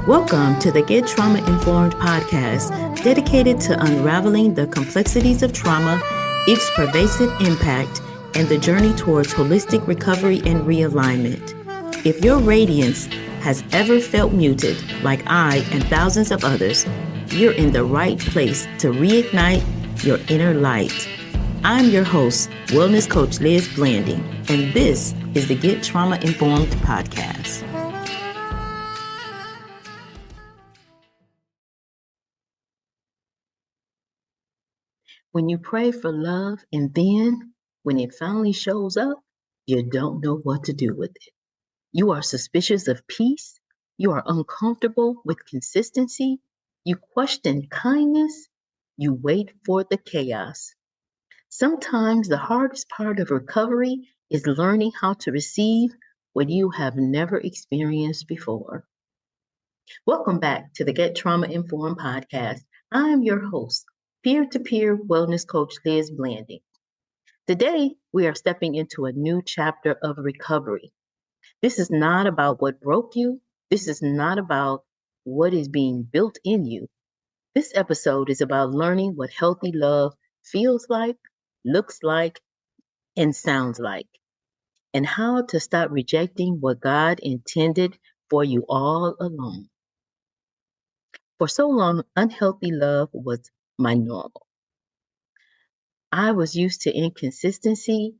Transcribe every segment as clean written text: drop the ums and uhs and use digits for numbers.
Welcome to the Get Trauma Informed podcast, dedicated to unraveling the complexities of trauma, its pervasive impact, and the journey towards holistic recovery and realignment. If your radiance has ever felt muted, like I and thousands of others, you're in the right place to reignite your inner light. I'm your host, Wellness Coach Liz Blanding, and this is the Get Trauma Informed podcast. When you pray for love and then when it finally shows up, you don't know what to do with it. You are suspicious of peace. You are uncomfortable with consistency. You question kindness. You wait for the chaos. Sometimes the hardest part of recovery is learning how to receive what you have never experienced before. Welcome back to the Get Trauma Informed podcast. I'm your host, peer-to-peer wellness coach Liz Blanding. Today, we are stepping into a new chapter of recovery. This is not about what broke you. This is not about what is being built in you. This episode is about learning what healthy love feels like, looks like, and sounds like, and how to stop rejecting what God intended for you all along. For so long, unhealthy love was my normal. I was used to inconsistency.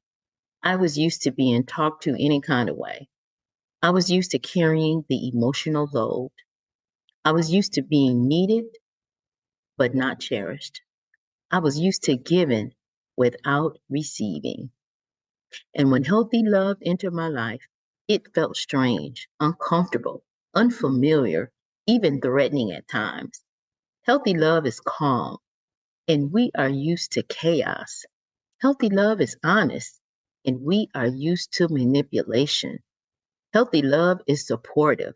I was used to being talked to any kind of way. I was used to carrying the emotional load. I was used to being needed, but not cherished. I was used to giving without receiving. And when healthy love entered my life, it felt strange, uncomfortable, unfamiliar, even threatening at times. Healthy love is calm, and we are used to chaos. Healthy love is honest, and we are used to manipulation. Healthy love is supportive,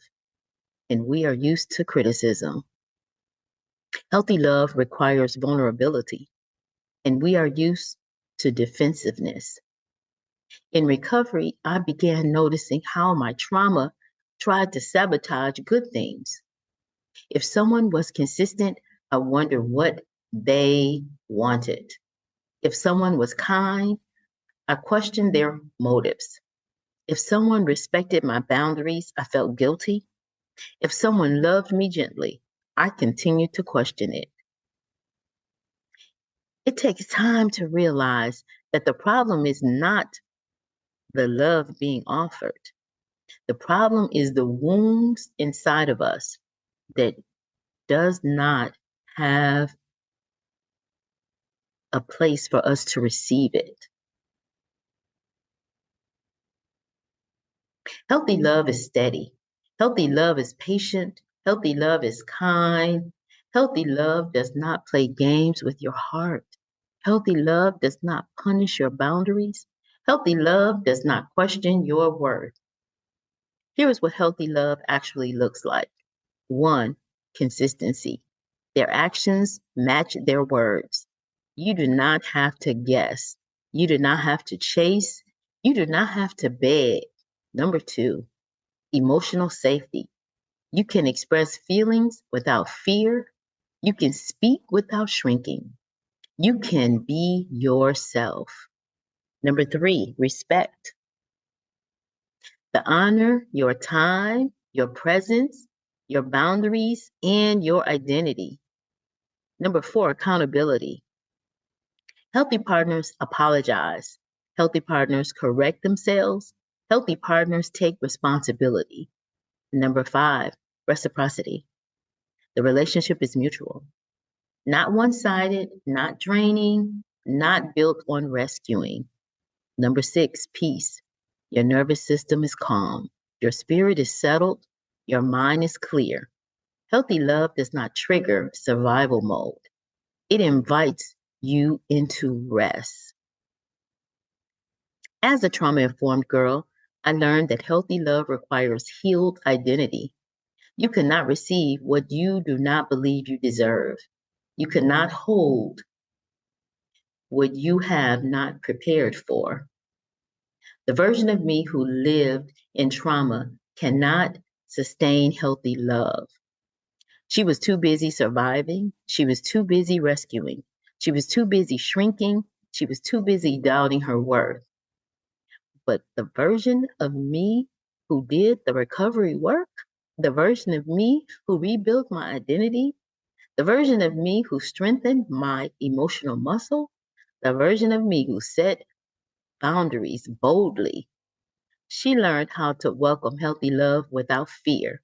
and we are used to criticism. Healthy love requires vulnerability, and we are used to defensiveness. In recovery, I began noticing how my trauma tried to sabotage good things. If someone was consistent, I wondered what they wanted. If someone was kind, I questioned their motives. If someone respected my boundaries, I felt guilty. If someone loved me gently, I continued to question it. It takes time to realize that the problem is not the love being offered. The problem is the wounds inside of us that does not have a place for us to receive it. Healthy love is steady. Healthy love is patient. Healthy love is kind. Healthy love does not play games with your heart. Healthy love does not punish your boundaries. Healthy love does not question your worth. Here is what healthy love actually looks like. 1, consistency. Their actions match their words. You do not have to guess. You do not have to chase. You do not have to beg. Number 2, emotional safety. You can express feelings without fear. You can speak without shrinking. You can be yourself. Number 3, respect. To honor your time, your presence, your boundaries, and your identity. Number 4, accountability. Healthy partners apologize. Healthy partners correct themselves. Healthy partners take responsibility. Number 5, reciprocity. The relationship is mutual, not one-sided, not draining, not built on rescuing. Number 6, peace. Your nervous system is calm. Your spirit is settled. Your mind is clear. Healthy love does not trigger survival mode. It invites you into rest. As a trauma-informed girl, I learned that healthy love requires healed identity. You cannot receive what you do not believe you deserve. You cannot hold what you have not prepared for. The version of me who lived in trauma cannot sustain healthy love. She was too busy surviving. She was too busy rescuing. She was too busy shrinking. She was too busy doubting her worth. But the version of me who did the recovery work, the version of me who rebuilt my identity, the version of me who strengthened my emotional muscle, the version of me who set boundaries boldly, she learned how to welcome healthy love without fear.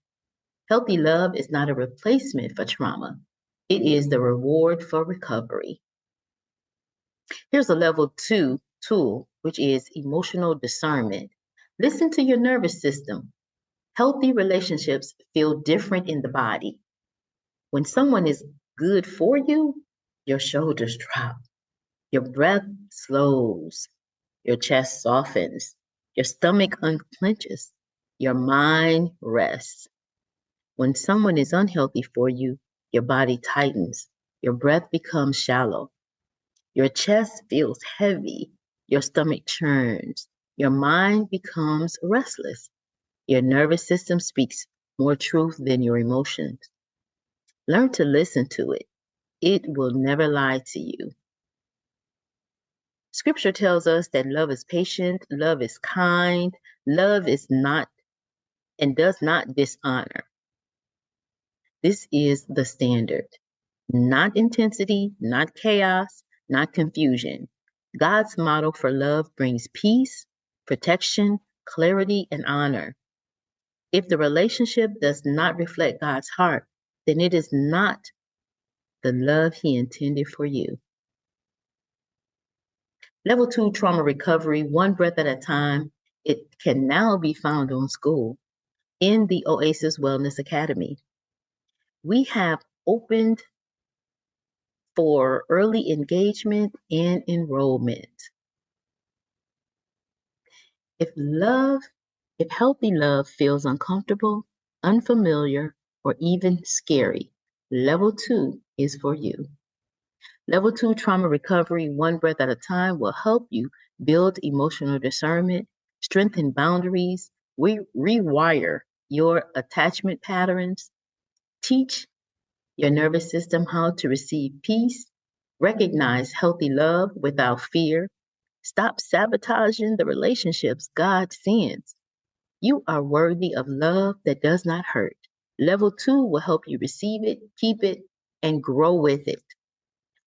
Healthy love is not a replacement for trauma. It is the reward for recovery. Here's a level 2 tool, which is emotional discernment. Listen to your nervous system. Healthy relationships feel different in the body. When someone is good for you, your shoulders drop, your breath slows, your chest softens, your stomach unclenches, your mind rests. When someone is unhealthy for you, your body tightens, your breath becomes shallow, your chest feels heavy, your stomach churns, your mind becomes restless, your nervous system speaks more truth than your emotions. Learn to listen to it. It will never lie to you. Scripture tells us that love is patient, love is kind, love is not and does not dishonor. This is the standard. Not intensity, not chaos, not confusion. God's model for love brings peace, protection, clarity, and honor. If the relationship does not reflect God's heart, then it is not the love He intended for you. Level 2 trauma recovery, one breath at a time. It can now be found on school in the Oasis Wellness Academy. We have opened for early engagement and enrollment. If healthy love feels uncomfortable, unfamiliar, or even scary, level 2 is for you. Level 2 trauma recovery, one breath at a time, will help you build emotional discernment, strengthen boundaries, rewire your attachment patterns, teach your nervous system how to receive peace, recognize healthy love without fear, stop sabotaging the relationships God sends. You are worthy of love that does not hurt. Level 2 will help you receive it, keep it, and grow with it.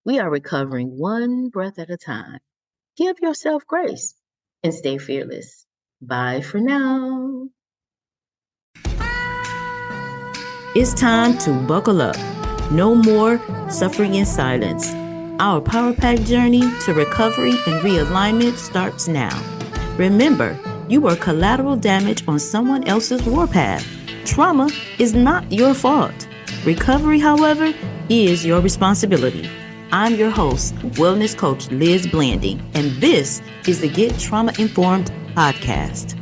We are recovering one breath at a time. Give yourself grace and stay fearless. Bye for now. It's time to buckle up. No more suffering in silence. Our Power Pack journey to recovery and realignment starts now. Remember, you were collateral damage on someone else's warpath. Trauma is not your fault. Recovery, however, is your responsibility. I'm your host, Wellness Coach Liz Blanding, and this is the Get Trauma Informed podcast.